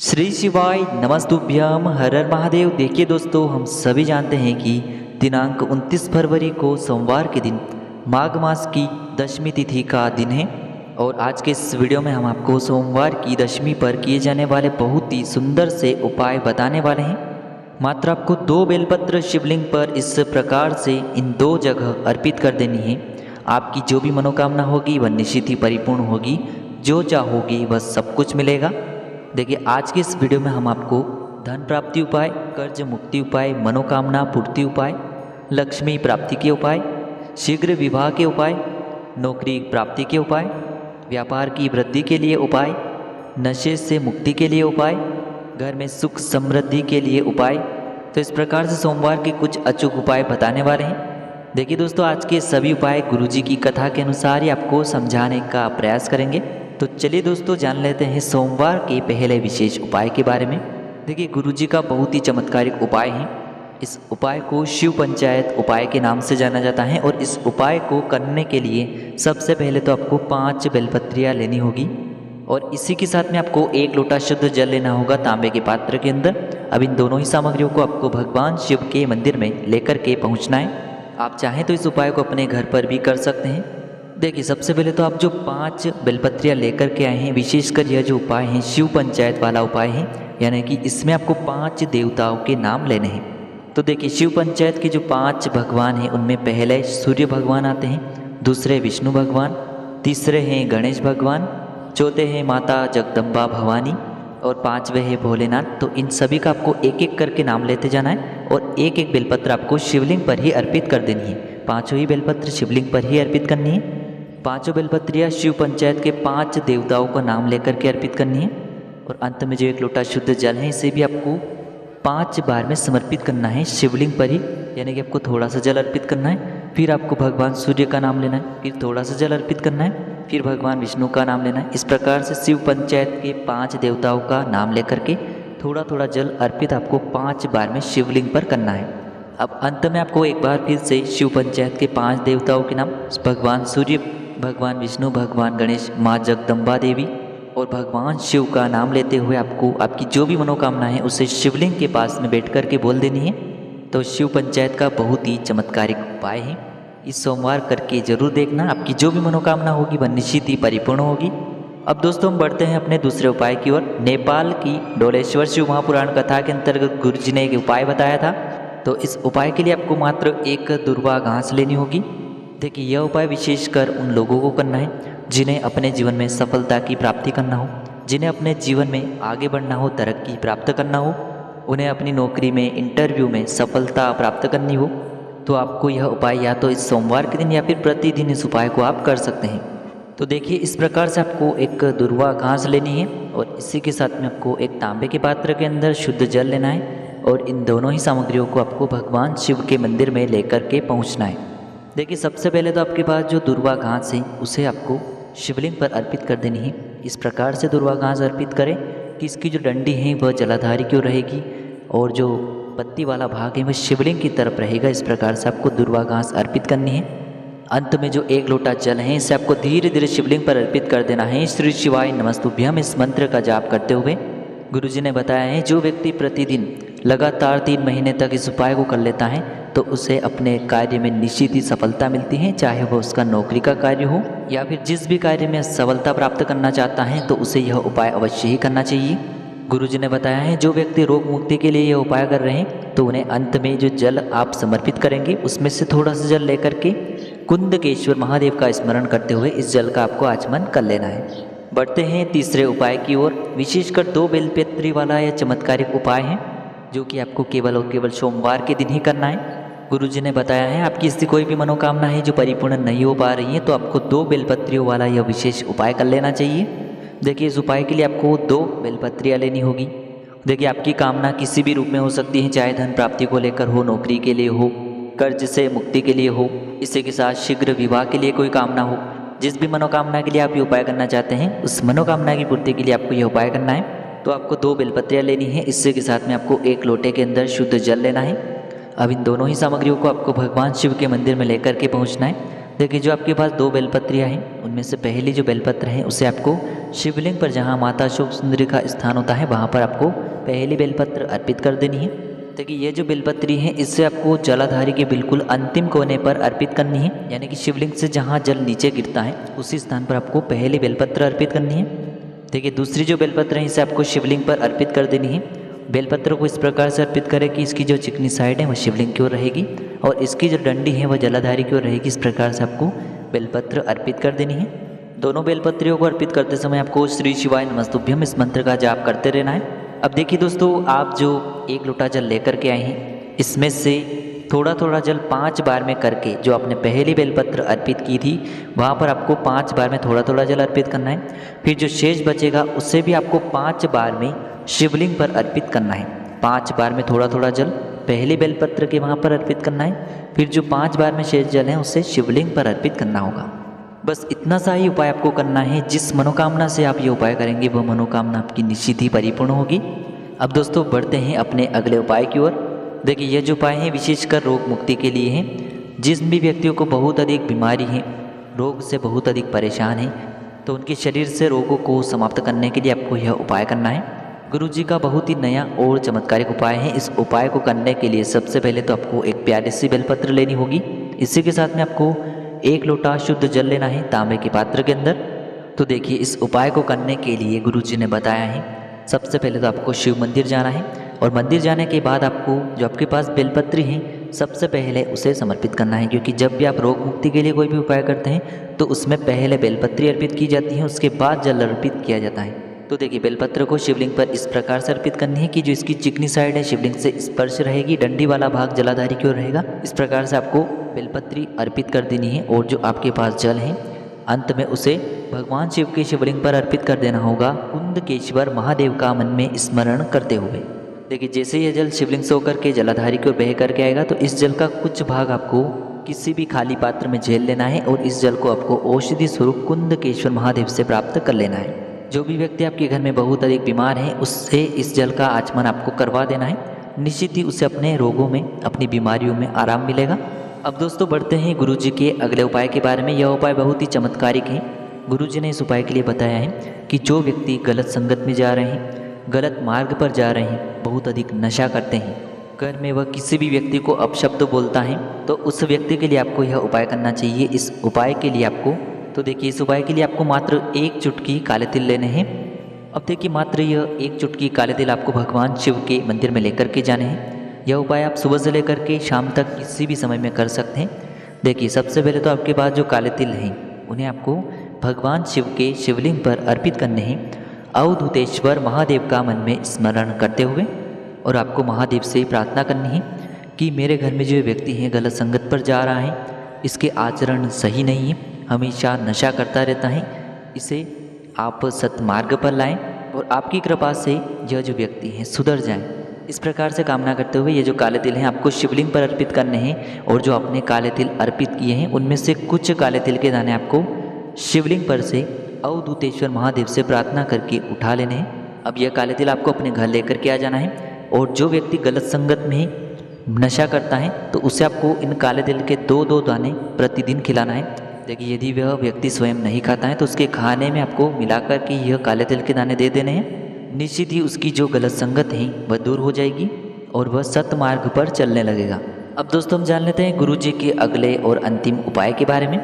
श्री शिवाय नमस्तुभ्यम हर हर महादेव। देखिए दोस्तों, हम सभी जानते हैं कि दिनांक 29 फरवरी को सोमवार के दिन माघ मास की दशमी तिथि का दिन है। और आज के इस वीडियो में हम आपको सोमवार की दशमी पर किए जाने वाले बहुत ही सुंदर से उपाय बताने वाले हैं। मात्र आपको 2 बेलपत्र शिवलिंग पर इस प्रकार से इन 2 जगह अर्पित कर देनी है। आपकी जो भी मनोकामना होगी वह निश्चित ही परिपूर्ण होगी। जो चाहोगी वह सब कुछ मिलेगा। देखिए, आज के इस वीडियो में हम आपको धन प्राप्ति उपाय, कर्ज मुक्ति उपाय, मनोकामना पूर्ति उपाय, लक्ष्मी प्राप्ति के उपाय, शीघ्र विवाह के उपाय, नौकरी प्राप्ति के उपाय, व्यापार की वृद्धि के लिए उपाय, नशे से मुक्ति के लिए उपाय, घर में सुख समृद्धि के लिए उपाय। तो इस प्रकार से सोमवार के कुछ अचूक उपाय बताने वाले हैं। देखिए दोस्तों, आज के सभी उपाय गुरुजी की कथा के अनुसार ही आपको समझाने का प्रयास करेंगे। तो चलिए दोस्तों, जान लेते हैं सोमवार के पहले विशेष उपाय के बारे में। देखिए, गुरुजी का बहुत ही चमत्कारिक उपाय है। इस उपाय को शिव पंचायत उपाय के नाम से जाना जाता है। और इस उपाय को करने के लिए सबसे पहले तो आपको 5 बेलपत्रियाँ लेनी होगी। और इसी के साथ में आपको 1 लोटा शुद्ध जल लेना होगा तांबे के पात्र के अंदर। अब इन दोनों ही सामग्रियों को आपको भगवान शिव के मंदिर में लेकर के पहुँचना है। आप चाहें तो इस उपाय को अपने घर पर भी कर सकते हैं। देखिए, सबसे पहले तो आप जो 5 बेलपत्रियाँ लेकर के आए हैं, विशेषकर यह जो उपाय है शिव पंचायत वाला उपाय है, यानी कि इसमें आपको 5 देवताओं के नाम लेने हैं। तो देखिए, शिव पंचायत के जो 5 भगवान हैं उनमें पहले सूर्य भगवान आते हैं, दूसरे विष्णु भगवान, तीसरे हैं गणेश भगवान, चौथे हैं माता जगदम्बा भवानी और 5वें है भोलेनाथ। तो इन सभी का आपको एक एक करके नाम लेते जाना है और एक एक बेलपत्र आपको शिवलिंग पर ही अर्पित कर देनी है। 5 ही बेलपत्र शिवलिंग पर ही अर्पित करनी है। 5 बेलपत्रियाँ शिव पंचायत के 5 देवताओं का नाम लेकर के अर्पित करनी है। और अंत में जो 1 लोटा शुद्ध जल है, इसे भी आपको 5 बार में समर्पित करना है शिवलिंग पर ही, यानी कि आपको थोड़ा सा जल अर्पित करना है, फिर आपको भगवान सूर्य का नाम लेना है, फिर थोड़ा सा जल अर्पित करना है, फिर भगवान विष्णु का नाम लेना है। इस प्रकार से शिव पंचायत के 5 देवताओं का नाम लेकर के थोड़ा थोड़ा जल अर्पित आपको 5 बार में शिवलिंग पर करना है। अब अंत में आपको एक बार फिर से शिव पंचायत के 5 देवताओं के नाम, भगवान सूर्य, भगवान विष्णु, भगवान गणेश, माँ जगदम्बा देवी और भगवान शिव का नाम लेते हुए आपको आपकी जो भी मनोकामना है उसे शिवलिंग के पास में बैठ कर के बोल देनी है। तो शिव पंचायत का बहुत ही चमत्कारिक उपाय है। इस सोमवार करके जरूर देखना, आपकी जो भी मनोकामना होगी वह निश्चित ही परिपूर्ण होगी। अब दोस्तों, हम बढ़ते हैं अपने दूसरे उपाय की ओर। नेपाल की डोलेश्वर शिव महापुराण कथा के अंतर्गत गुरुजी ने एक उपाय बताया था। तो इस उपाय के लिए आपको मात्र 1 दुर्वा घास लेनी होगी। देखिए, यह उपाय विशेषकर उन लोगों को करना है जिन्हें अपने जीवन में सफलता की प्राप्ति करना हो, जिन्हें अपने जीवन में आगे बढ़ना हो, तरक्की प्राप्त करना हो, उन्हें अपनी नौकरी में, इंटरव्यू में सफलता प्राप्त करनी हो। तो आपको यह उपाय या तो इस सोमवार के दिन या फिर प्रतिदिन इस उपाय को आप कर सकते हैं। तो देखिए, इस प्रकार से आपको 1 दुर्वा घास लेनी है और इसी के साथ में आपको एक तांबे के पात्र के अंदर शुद्ध जल लेना है। और इन दोनों ही सामग्रियों को आपको भगवान शिव के मंदिर में लेकर के पहुँचना है। देखिए, सबसे पहले तो आपके पास जो दुर्वा घास है उसे आपको शिवलिंग पर अर्पित कर देनी है। इस प्रकार से दुर्वा घास अर्पित करें कि इसकी जो डंडी है वह जलाधारी की ओर रहेगी और जो पत्ती वाला भाग है वह शिवलिंग की तरफ रहेगा। इस प्रकार से आपको दुर्वा घास अर्पित करनी है। अंत में जो 1 लोटा जल है इसे आपको धीरे धीरे शिवलिंग पर अर्पित कर देना है। श्री शिवाय नमस्तुभ्यम इस मंत्र का जाप करते हुए गुरुजी ने बताया है, जो व्यक्ति प्रतिदिन लगातार 3 महीने तक इस उपाय को कर लेता है तो उसे अपने कार्य में निश्चित ही सफलता मिलती है। चाहे वह उसका नौकरी का कार्य हो या फिर जिस भी कार्य में सफलता प्राप्त करना चाहता है तो उसे यह उपाय अवश्य ही करना चाहिए। गुरुजी ने बताया है, जो व्यक्ति रोग मुक्ति के लिए यह उपाय कर रहे हैं तो उन्हें अंत में जो जल आप समर्पित करेंगे उसमें से थोड़ा सा जल लेकर के कुंदकेश्वर महादेव का स्मरण करते हुए इस जल का आपको आचमन कर लेना है। बढ़ते हैं तीसरे उपाय की ओर। विशेषकर 2 बेलपत्री वाला यह चमत्कारिक उपाय है जो कि आपको केवल और केवल सोमवार के दिन ही करना है। गुरुजी ने बताया है, आपकी इससे कोई भी मनोकामना है जो परिपूर्ण नहीं हो पा रही है तो आपको 2 बेलपत्रियों वाला यह विशेष उपाय कर लेना चाहिए। देखिए, इस उपाय के लिए आपको 2 बेलपत्रियाँ लेनी होगी। देखिए, आपकी कामना किसी भी रूप में हो सकती है, चाहे धन प्राप्ति को लेकर हो, नौकरी के लिए हो, कर्ज से मुक्ति के लिए हो, इसी के साथ शीघ्र विवाह के लिए कोई कामना हो। जिस भी मनोकामना के लिए आप ये उपाय करना चाहते हैं उस मनोकामना की पूर्ति के लिए आपको यह उपाय करना है। तो आपको 2 बेलपत्रियाँ लेनी है। इससे के साथ में आपको 1 लोटे के अंदर शुद्ध जल लेना है। अब इन दोनों ही सामग्रियों को आपको भगवान शिव के मंदिर में लेकर के पहुंचना है। देखिए जो आपके पास 2 बेलपत्रियाँ हैं, उनमें से पहली जो बेलपत्र है उसे आपको शिवलिंग पर जहाँ माता शोक सुंदरी का स्थान होता है वहाँ पर आपको पहली बेलपत्र अर्पित कर देनी है। देखिए ये जो बेलपत्री है इससे आपको जलाधारी के बिल्कुल अंतिम कोने पर अर्पित करनी है, यानी कि शिवलिंग से जहाँ जल नीचे गिरता है उसी स्थान पर आपको पहली बेलपत्र अर्पित करनी है। देखिए दूसरी जो बेलपत्र है इसे आपको शिवलिंग पर अर्पित कर देनी है। बेलपत्र को इस प्रकार से अर्पित करें कि इसकी जो चिकनी साइड है वह शिवलिंग की ओर रहेगी और इसकी जो डंडी है वह जलाधारी की ओर रहेगी। इस प्रकार से आपको बेलपत्र अर्पित कर देनी है। दोनों बेलपत्रियों को अर्पित करते समय आपको श्री शिवाय नमस्तुभ्यम इस मंत्र का जाप करते रहना है। अब देखिए दोस्तों, आप जो 1 लोटा जल लेकर के आए हैं इसमें से थोड़ा थोड़ा जल 5 बार में करके जो आपने पहली बेलपत्र अर्पित की थी वहाँ पर आपको 5 बार में थोड़ा थोड़ा जल अर्पित करना है। फिर जो शेष बचेगा उससे भी आपको 5 बार में शिवलिंग पर अर्पित करना है। 5 बार में थोड़ा थोड़ा जल पहले बेलपत्र के वहाँ पर अर्पित करना है। फिर जो 5 बार में शेष जल है उससे शिवलिंग पर अर्पित करना होगा। बस इतना सा ही उपाय आपको करना है। जिस मनोकामना से आप ये उपाय करेंगे वह मनोकामना आपकी निश्चित ही परिपूर्ण होगी। अब दोस्तों बढ़ते हैं अपने अगले उपाय की ओर। देखिए यह जो उपाय है विशेषकर रोग मुक्ति के लिए है। जिस भी व्यक्तियों को बहुत अधिक बीमारी है, रोग से बहुत अधिक परेशान है, तो उनके शरीर से रोगों को समाप्त करने के लिए आपको यह उपाय करना है। गुरु जी का बहुत ही नया और चमत्कारिक उपाय है। इस उपाय को करने के लिए सबसे पहले तो आपको एक प्यारी सी बेलपत्र लेनी होगी। इसी के साथ में आपको 1 लोटा शुद्ध जल लेना है तांबे के पात्र के अंदर। तो देखिए इस उपाय को करने के लिए गुरु जी ने बताया है, सबसे पहले तो आपको शिव मंदिर जाना है और मंदिर जाने के बाद आपको जो आपके पास बेलपत्री है सबसे पहले उसे समर्पित करना है, क्योंकि जब भी आप रोग मुक्ति के लिए कोई भी उपाय करते हैं तो उसमें पहले बेलपत्री अर्पित की जाती है, उसके बाद जल अर्पित किया जाता है। तो देखिए बेलपत्र को शिवलिंग पर इस प्रकार से अर्पित करनी है कि जो इसकी चिकनी साइड है शिवलिंग से स्पर्श रहेगी, डंडी वाला भाग जलाधारी की ओर रहेगा। इस प्रकार से आपको बेलपत्री अर्पित कर देनी है और जो आपके पास जल है अंत में उसे भगवान शिव के शिवलिंग पर अर्पित कर देना होगा, कुंदकेश्वर महादेव का मन में स्मरण करते हुए। देखिए जैसे यह जल शिवलिंग से होकर के जलाधारी की ओर बह करके आएगा तो इस जल का कुछ भाग आपको किसी भी खाली पात्र में झेल लेना है और इस जल को आपको औषधि स्वरूप कुंदकेश्वर महादेव से प्राप्त कर लेना है। जो भी व्यक्ति आपके घर में बहुत अधिक बीमार है उससे इस जल का आचमन आपको करवा देना है। निश्चित ही उसे अपने रोगों में, अपनी बीमारियों में आराम मिलेगा। अब दोस्तों बढ़ते हैं गुरु जी के अगले उपाय के बारे में। यह उपाय बहुत ही चमत्कारिक है। गुरु जी ने इस उपाय के लिए बताया है कि जो व्यक्ति गलत संगत में जा रहे हैं, गलत मार्ग पर जा रहे हैं, बहुत अधिक नशा करते हैं, घर में वह किसी भी व्यक्ति को अपशब्द बोलता है, तो उस व्यक्ति के लिए आपको यह उपाय करना चाहिए। इस उपाय के लिए आपको इस उपाय के लिए आपको मात्र 1 चुटकी काले तिल लेने हैं। अब देखिए मात्र यह 1 चुटकी काले तिल आपको भगवान शिव के मंदिर में लेकर के जाने हैं। यह उपाय आप सुबह से लेकर के शाम तक किसी भी समय में कर सकते हैं। देखिए सबसे पहले तो आपके पास जो काले तिल हैं उन्हें आपको भगवान शिव के शिवलिंग पर अर्पित करने हैं, अवधूतेश्वर महादेव का मन में स्मरण करते हुए। और आपको महादेव से प्रार्थना करनी है कि मेरे घर में जो व्यक्ति है गलत संगत पर जा रहा है, इसके आचरण सही नहीं है, हमेशा नशा करता रहता है, इसे आप सतमार्ग पर लाएं और आपकी कृपा से यह जो व्यक्ति हैं सुधर जाएं। इस प्रकार से कामना करते हुए ये जो काले तिल हैं आपको शिवलिंग पर अर्पित करने हैं और जो आपने काले तिल अर्पित किए हैं उनमें से कुछ काले तिल के दाने आपको शिवलिंग पर से अवधूतेश्वर महादेव से प्रार्थना करके उठा लेने हैं। अब यह काले तिल आपको अपने घर लेकर के आ जाना है और जो व्यक्ति गलत संगत में नशा करता है तो उसे आपको इन काले तिल के 2-2 दाने प्रतिदिन खिलाना है। देखिए यदि वह व्यक्ति स्वयं नहीं खाता है तो उसके खाने में आपको मिलाकर के यह काले तिल के दाने दे देने हैं। निश्चित ही उसकी जो गलत संगत है वह दूर हो जाएगी और वह सतमार्ग पर चलने लगेगा। अब दोस्तों हम जान लेते हैं गुरु जी के अगले और अंतिम उपाय के बारे में।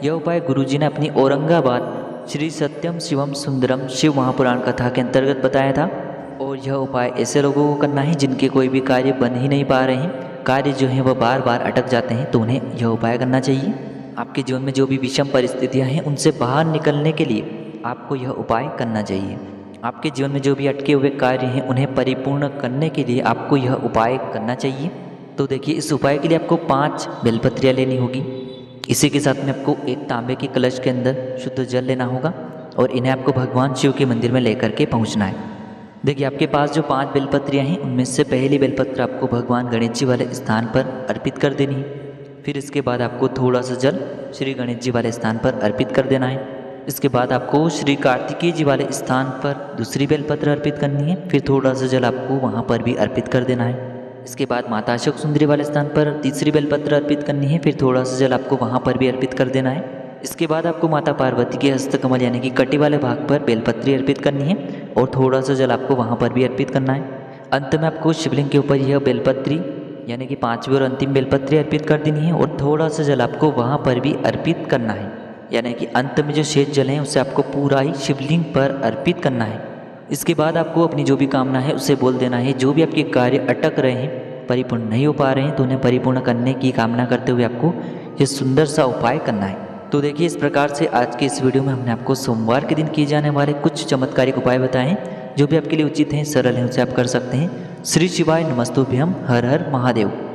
यह उपाय गुरु जी ने अपनी औरंगाबाद श्री सत्यम शिवम सुंदरम शिव महापुराण कथा के अंतर्गत बताया था। और यह उपाय ऐसे लोगों को करना है जिनके कोई भी कार्य बन ही नहीं पा रहे हैं, कार्य जो है वह बार बार अटक जाते हैं, तो उन्हें यह उपाय करना चाहिए। आपके जीवन में जो भी विषम परिस्थितियां हैं उनसे बाहर निकलने के लिए आपको यह उपाय करना चाहिए। आपके जीवन में जो भी अटके हुए कार्य हैं उन्हें परिपूर्ण करने के लिए आपको यह उपाय करना चाहिए। तो देखिए इस उपाय के लिए आपको 5 बेलपत्रियाँ लेनी होगी। इसी के साथ में आपको एक तांबे के कलश के अंदर शुद्ध जल लेना होगा और इन्हें आपको भगवान शिव के मंदिर में लेकर के पहुँचना है। देखिए आपके पास जो 5 बेलपत्रियाँ हैं उनमें से पहली बेलपत्र आपको भगवान गणेश जी वाले स्थान पर अर्पित कर देनी है। फिर इसके बाद आपको थोड़ा सा जल श्री गणेश जी वाले स्थान पर अर्पित कर देना है। इसके बाद आपको श्री कार्तिकेय जी वाले स्थान पर दूसरी बेलपत्र अर्पित करनी है। फिर थोड़ा सा जल आपको वहाँ पर भी अर्पित कर देना है। इसके बाद माता अशोक सुंदरी वाले स्थान पर तीसरी बेलपत्र अर्पित करनी है। फिर थोड़ा सा जल आपको वहाँ पर भी अर्पित कर देना है। इसके बाद आपको माता पार्वती के हस्तकमल यानी कि कटी वाले भाग पर बेलपत्री अर्पित करनी है और थोड़ा सा जल आपको वहाँ पर भी अर्पित करना है। अंत में आपको शिवलिंग के ऊपर यह बेलपत्री यानी कि 5वीं और अंतिम बेलपत्री अर्पित कर देनी है और थोड़ा सा जल आपको वहाँ पर भी अर्पित करना है। यानी कि अंत में जो शेष जल है उसे आपको पूरा ही शिवलिंग पर अर्पित करना है। इसके बाद आपको अपनी जो भी कामना है उसे बोल देना है। जो भी आपके कार्य अटक रहे हैं, परिपूर्ण नहीं हो पा रहे हैं, तो उन्हें परिपूर्ण करने की कामना करते हुए आपको ये सुंदर सा उपाय करना है। तो देखिए, इस प्रकार से आज के इस वीडियो में हमने आपको सोमवार के दिन किए जाने वाले कुछ चमत्कारिक उपाय बताए हैं। जो भी आपके लिए उचित हैं, सरल हैं, उसे आप कर सकते हैं। श्री शिवाय नमस्तुभ्यम। हर हर महादेव।